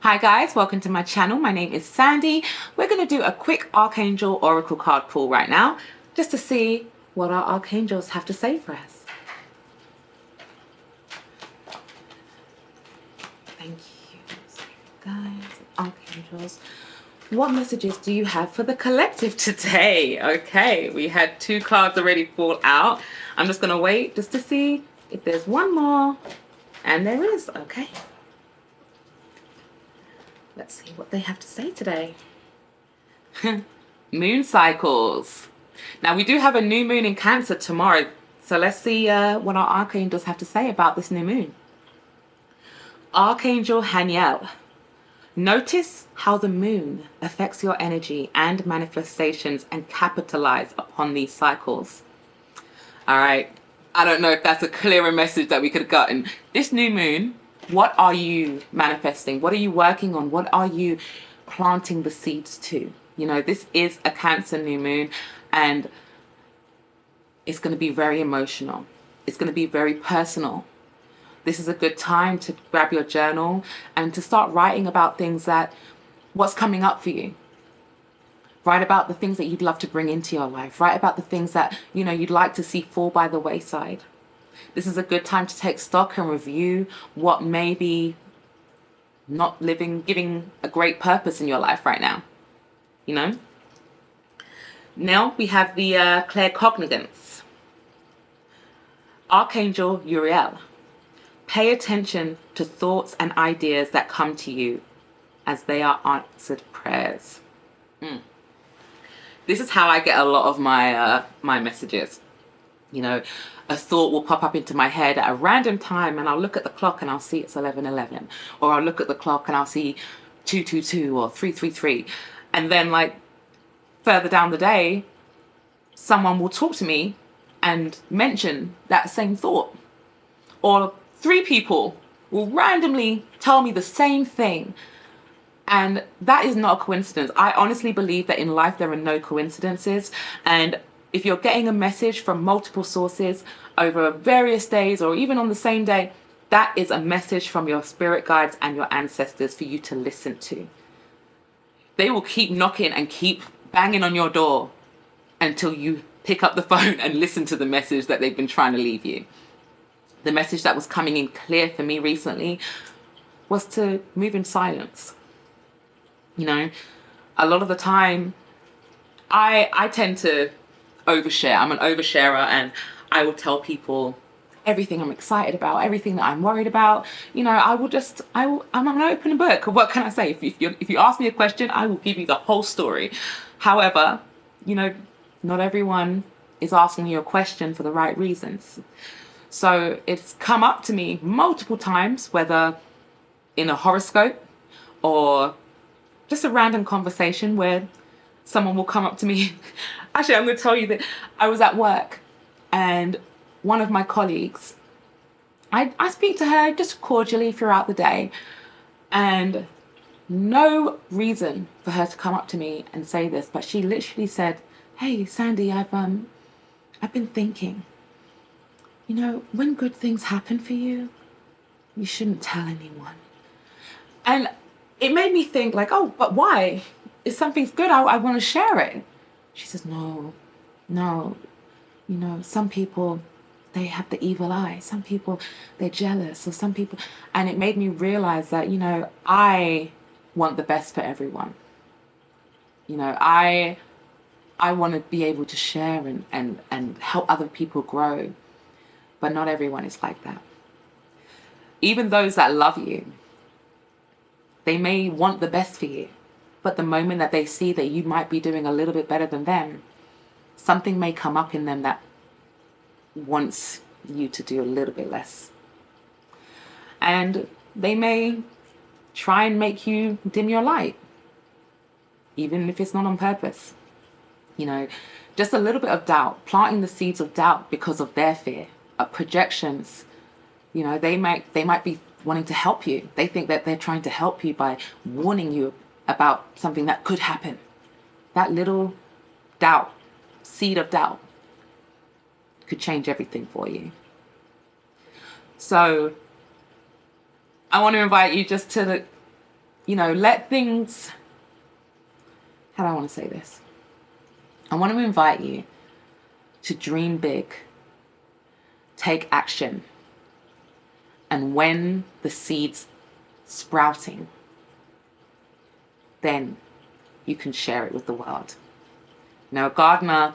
Hi guys, welcome to my channel. My name is Sandy. We're going to do a quick Archangel Oracle card pull right now, just to see what our Archangels have to say for us. Thank you. Guys, Archangels, what messages do you have for the collective today? Okay, we had 2 cards already fall out. I'm just going to wait just to see if there's one more. And there is, okay. Let's see what they have to say today. Moon cycles. Now, we do have a new moon in Cancer tomorrow. So let's see what our archangels have to say about this new moon. Archangel Haniel. Notice how the moon affects your energy and manifestations and capitalize upon these cycles. All right. I don't know if that's a clearer message that we could have gotten. This new moon, what are you manifesting? What are you working on? What are you planting the seeds to? You know, this is a Cancer new moon, and it's going to be very emotional. It's going to be very personal. This is a good time to grab your journal and to start writing about things that, what's coming up for you. Write about the things that you'd love to bring into your life. Write about the things that, you know, you'd like to see fall by the wayside. This is a good time to take stock and review what may be not giving a great purpose in your life right now. You know? Now we have the claircognizance. Archangel Uriel. Pay attention to thoughts and ideas that come to you as they are answered prayers. This is how I get a lot of my my messages. You know, a thought will pop up into my head at a random time, and I'll look at the clock and I'll see it's 11:11, or I'll look at the clock and I'll see 2:22 or 3:33, and then like further down the day, someone will talk to me and mention that same thought, or 3 people will randomly tell me the same thing. And that is not a coincidence. I honestly believe that in life there are no coincidences. And if you're getting a message from multiple sources over various days or even on the same day, that is a message from your spirit guides and your ancestors for you to listen to. They will keep knocking and keep banging on your door until you pick up the phone and listen to the message that they've been trying to leave you. The message that was coming in clear for me recently was to move in silence. You know, a lot of the time, I tend to overshare. I'm an oversharer, and I will tell people everything I'm excited about, everything that I'm worried about. You know, I'm an open book. What can I say? If you ask me a question, I will give you the whole story. However, you know, not everyone is asking you a question for the right reasons. So it's come up to me multiple times, whether in a horoscope or just a random conversation where someone will come up to me. Actually, I'm going to tell you that I was at work and one of my colleagues, I speak to her just cordially throughout the day, and no reason for her to come up to me and say this, but she literally said, "Hey, Sandy, I've been thinking, you know, when good things happen for you, you shouldn't tell anyone." And it made me think like, oh, but why? If something's good, I want to share it. She says, no, you know, some people, they have the evil eye. Some people, they're jealous, or some people. And it made me realize that, you know, I want the best for everyone. You know, I want to be able to share and help other people grow. But not everyone is like that. Even those that love you, they may want the best for you, but the moment that they see that you might be doing a little bit better than them, something may come up in them that wants you to do a little bit less. And they may try and make you dim your light, even if it's not on purpose. You know, just a little bit of doubt, planting the seeds of doubt because of their fear, projections. You know, they might be wanting to help you. They think that they're trying to help you by warning you about something that could happen. That little doubt, seed of doubt, could change everything for you. So I want to invite you just to let things, how do I want to say this? I want to invite you to dream big, take action, and when the seed's sprouting, then you can share it with the world. A gardener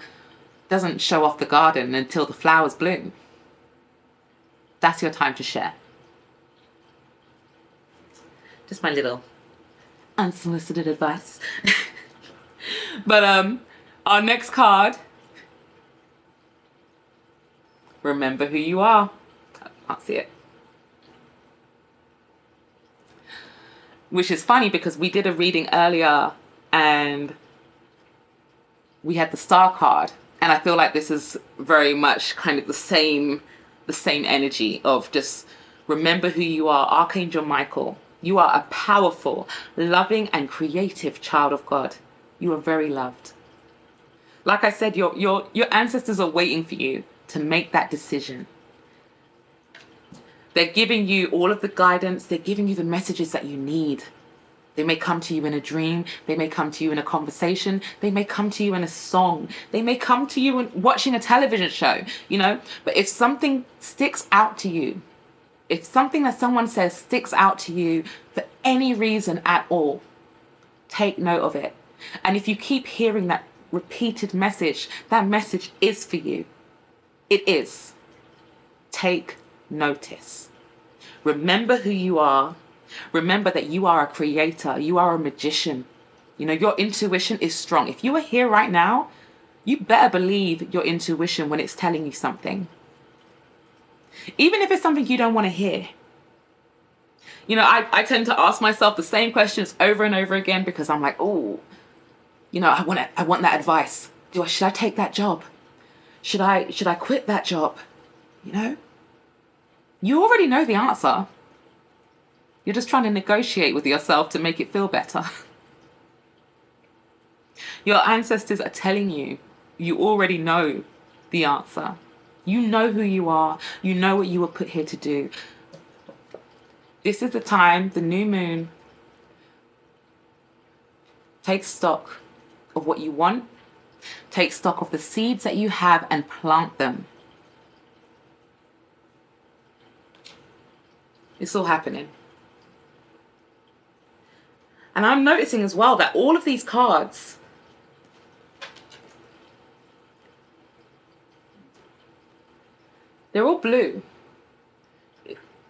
doesn't show off the garden until the flowers bloom. That's your time to share. Just my little unsolicited advice. But our next card, remember who you are. I can't see it. Which is funny because we did a reading earlier and we had the Star card. And I feel like this is very much kind of the same energy of just remember who you are. Archangel Michael, you are a powerful, loving and creative child of God. You are very loved. Like I said, your ancestors are waiting for you to make that decision. They're giving you all of the guidance. They're giving you the messages that you need. They may come to you in a dream. They may come to you in a conversation. They may come to you in a song. They may come to you in watching a television show, But if something sticks out to you, if something that someone says sticks out to you for any reason at all, take note of it. And if you keep hearing that repeated message, that message is for you. It is. Take notice. Remember who you are. Remember that you are a creator. You are a magician. Your intuition is strong. If you are here right now, you better believe your intuition when it's telling you something. Even if it's something you don't want to hear. I tend to ask myself the same questions over and over again because I'm like, I want that advice. Should I take that job? Should I quit that job? You already know the answer. You're just trying to negotiate with yourself to make it feel better. Your ancestors are telling you, you already know the answer. You know who you are. You know what you were put here to do. This is the time, the new moon. Take stock of what you want. Take stock of the seeds that you have and plant them. It's all happening. And I'm noticing as well that all of these cards they're all blue.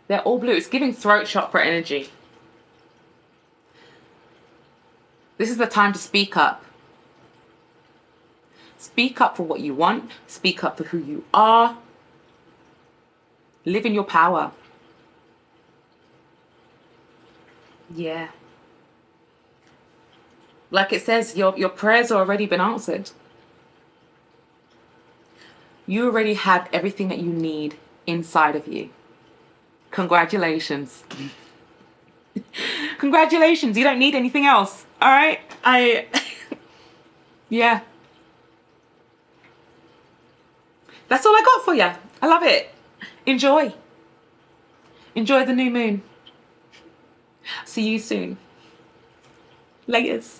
They're all blue. It's giving throat chakra energy. This is the time to speak up. Speak up for what you want. Speak up for who you are. Live in your power. Yeah. Like it says, your prayers have already been answered. You already have everything that you need inside of you. Congratulations. Congratulations. You don't need anything else. All right? Yeah. That's all I got for you. I love it. Enjoy. Enjoy the new moon. See you soon. Laters.